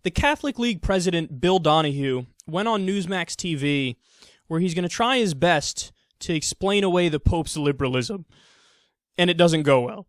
The Catholic League president, Bill Donahue, went on Newsmax TV where he's going to try his best to explain away the Pope's liberalism, and it doesn't go well.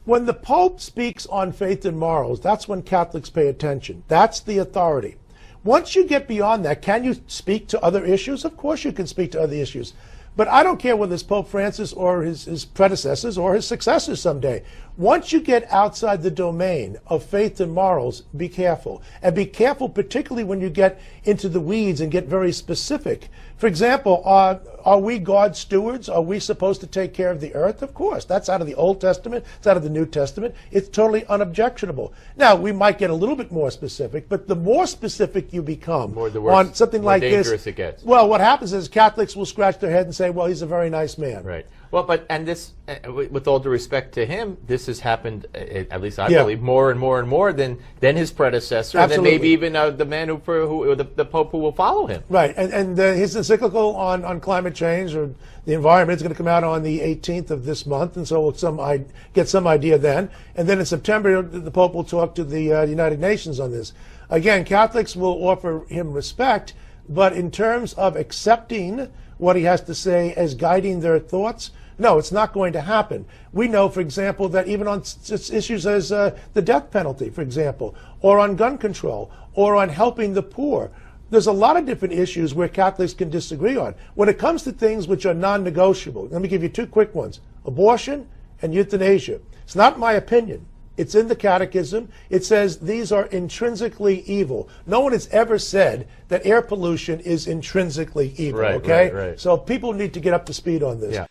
When the Pope speaks on faith and morals, that's when Catholics pay attention. That's the authority. Once you get beyond that, can you speak to other issues? Of course you can speak to other issues. But I don't care whether it's Pope Francis or his predecessors or his successors someday. Once you get outside the domain of faith and morals, be careful. And be careful particularly when you get into the weeds and get very specific. For example, are we God's stewards? Are we supposed to take care of the earth? Of course. That's out of the Old Testament. It's out of the New Testament. It's totally unobjectionable. Now, we might get a little bit more specific, but the more specific you become on something like this, the more dangerous it gets. Well, what happens is Catholics will scratch their head and say, well, he's a very nice man. Right. Well, and this, with all due respect to him, this has happened, at least I believe, more and more and more than his predecessor, Absolutely. and then maybe even the man the Pope who will follow him. Right, and his encyclical on climate change or the environment is going to come out on the 18th of this month, and so we'll get some idea then. And then in September, the Pope will talk to the United Nations on this. Again, Catholics will offer him respect, but in terms of accepting what he has to say as guiding their thoughts, no, it's not going to happen. We know, for example, that even on issues as the death penalty, for example, or on gun control, or on helping the poor, there's a lot of different issues where Catholics can disagree on. When it comes to things which are non-negotiable, let me give you two quick ones: abortion and euthanasia. It's not my opinion. It's in the Catechism. It says these are intrinsically evil. No one has ever said that air pollution is intrinsically evil, okay? Right. So people need to get up to speed on this. Yeah.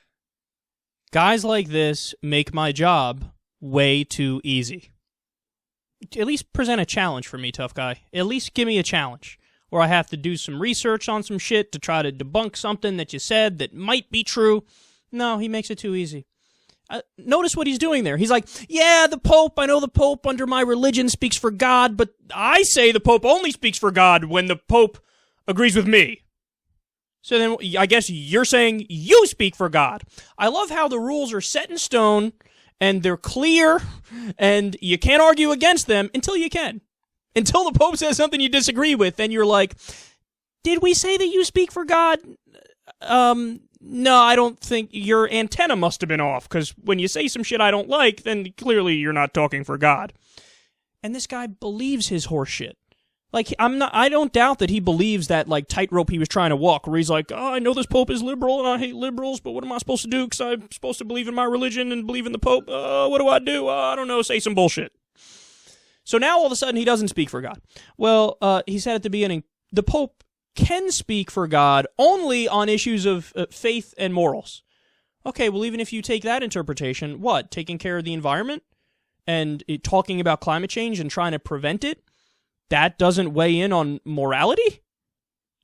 Guys like this make my job way too easy. At least present a challenge for me, tough guy. At least give me a challenge. Or I have to do some research on some shit to try to debunk something that you said that might be true. No, he makes it too easy. Notice what he's doing there. He's like, yeah, the Pope, I know the Pope under my religion speaks for God, but I say the Pope only speaks for God when the Pope agrees with me. So then I guess you're saying you speak for God. I love how the rules are set in stone and they're clear and you can't argue against them until you can. Until the Pope says something you disagree with, then you're like, did we say that you speak for God? No, I don't think your antenna must have been off, because when you say some shit I don't like, then clearly you're not talking for God. And this guy believes his horse shit. Like, I don't doubt that he believes that, like, tightrope he was trying to walk, where he's like, oh, I know this Pope is liberal, and I hate liberals, but what am I supposed to do, because I'm supposed to believe in my religion and believe in the Pope? What do I do? I don't know, say some bullshit. So now, all of a sudden, he doesn't speak for God. Well, he said at the beginning, the Pope can speak for God only on issues of faith and morals. Okay, well, even if you take that interpretation, what? Taking care of the environment and talking about climate change and trying to prevent it? That doesn't weigh in on morality?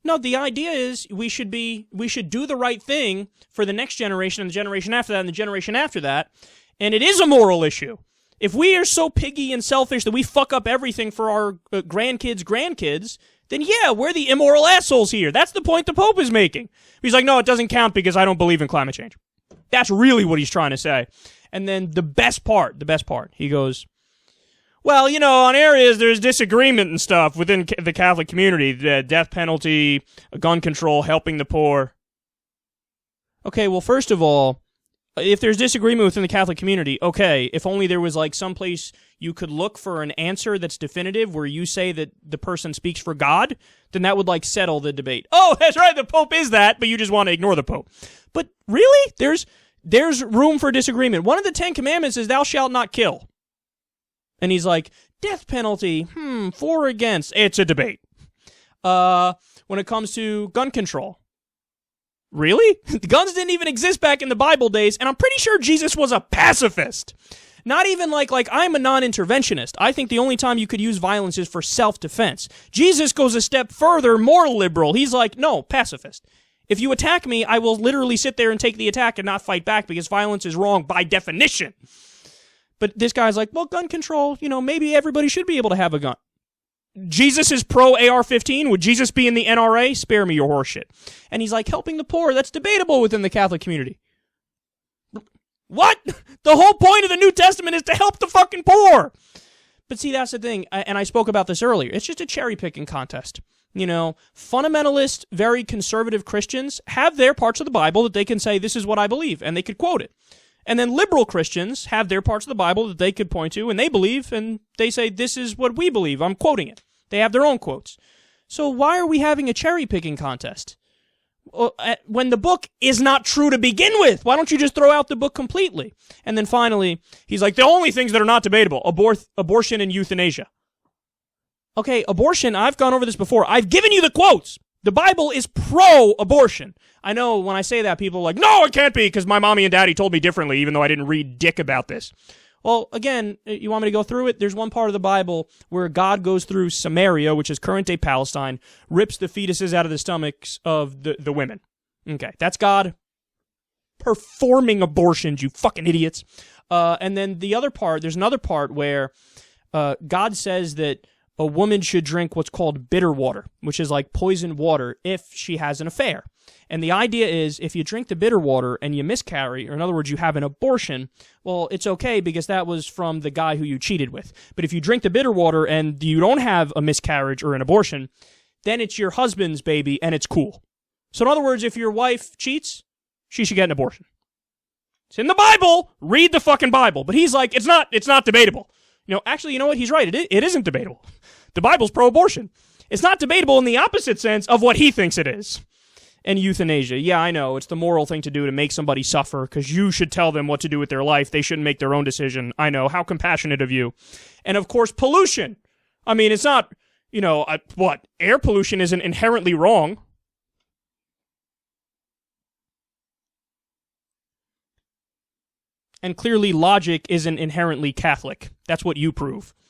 No, the idea is we should do the right thing for the next generation and the generation after that and the generation after that, and it is a moral issue. If we are so piggy and selfish that we fuck up everything for our grandkids, then yeah, we're the immoral assholes here. That's the point the Pope is making. He's like, no, it doesn't count because I don't believe in climate change. That's really what he's trying to say. And then the best part, he goes, well, you know, on areas there's disagreement and stuff within the Catholic community, the death penalty, gun control, helping the poor. Okay, well, first of all, if there's disagreement within the Catholic community, okay, if only there was like someplace you could look for an answer that's definitive where you say that the person speaks for God, then that would like settle the debate. Oh, that's right, the Pope is that, but you just want to ignore the Pope. But really? There's room for disagreement. One of the 10 Commandments is thou shalt not kill. And he's like, death penalty, for or against? It's a debate. When it comes to gun control, really? The guns didn't even exist back in the Bible days, and I'm pretty sure Jesus was a pacifist. Not even like I'm a non-interventionist. I think the only time you could use violence is for self-defense. Jesus goes a step further, more liberal. He's like, no, pacifist. If you attack me, I will literally sit there and take the attack and not fight back because violence is wrong by definition. But this guy's like, well, gun control, you know, maybe everybody should be able to have a gun. Jesus is pro AR-15. Would Jesus be in the NRA? Spare me your horseshit. And he's like, helping the poor, that's debatable within the Catholic community. What? The whole point of the New Testament is to help the fucking poor. But see, that's the thing, and I spoke about this earlier. It's just a cherry-picking contest. Fundamentalist, very conservative Christians have their parts of the Bible that they can say, this is what I believe, and they could quote it. And then liberal Christians have their parts of the Bible that they could point to, and they believe, and they say, this is what we believe, I'm quoting it. They have their own quotes. So why are we having a cherry-picking contest? When the book is not true to begin with, why don't you just throw out the book completely? And then finally, he's like, the only things that are not debatable, abortion and euthanasia. Okay, abortion, I've gone over this before. I've given you the quotes. The Bible is pro-abortion. I know when I say that, people are like, no, it can't be, because my mommy and daddy told me differently, even though I didn't read dick about this. Well, again, you want me to go through it? There's one part of the Bible where God goes through Samaria, which is current-day Palestine, rips the fetuses out of the stomachs of the women. Okay, that's God performing abortions, you fucking idiots. And then the other part, there's another part where God says that a woman should drink what's called bitter water, which is like poisoned water if she has an affair. And the idea is if you drink the bitter water and you miscarry, or in other words, you have an abortion, well, it's okay because that was from the guy who you cheated with. But if you drink the bitter water and you don't have a miscarriage or an abortion, then it's your husband's baby and it's cool. So in other words, if your wife cheats, she should get an abortion. It's in the Bible. Read the fucking Bible. But he's like, it's not debatable. Actually, you know what? He's right. It isn't debatable. The Bible's pro-abortion. It's not debatable in the opposite sense of what he thinks it is. And euthanasia. Yeah, I know. It's the moral thing to do to make somebody suffer because you should tell them what to do with their life. They shouldn't make their own decision. I know. How compassionate of you. And, of course, pollution. I mean, it's not, air pollution isn't inherently wrong. And clearly logic isn't inherently Catholic. That's what you prove.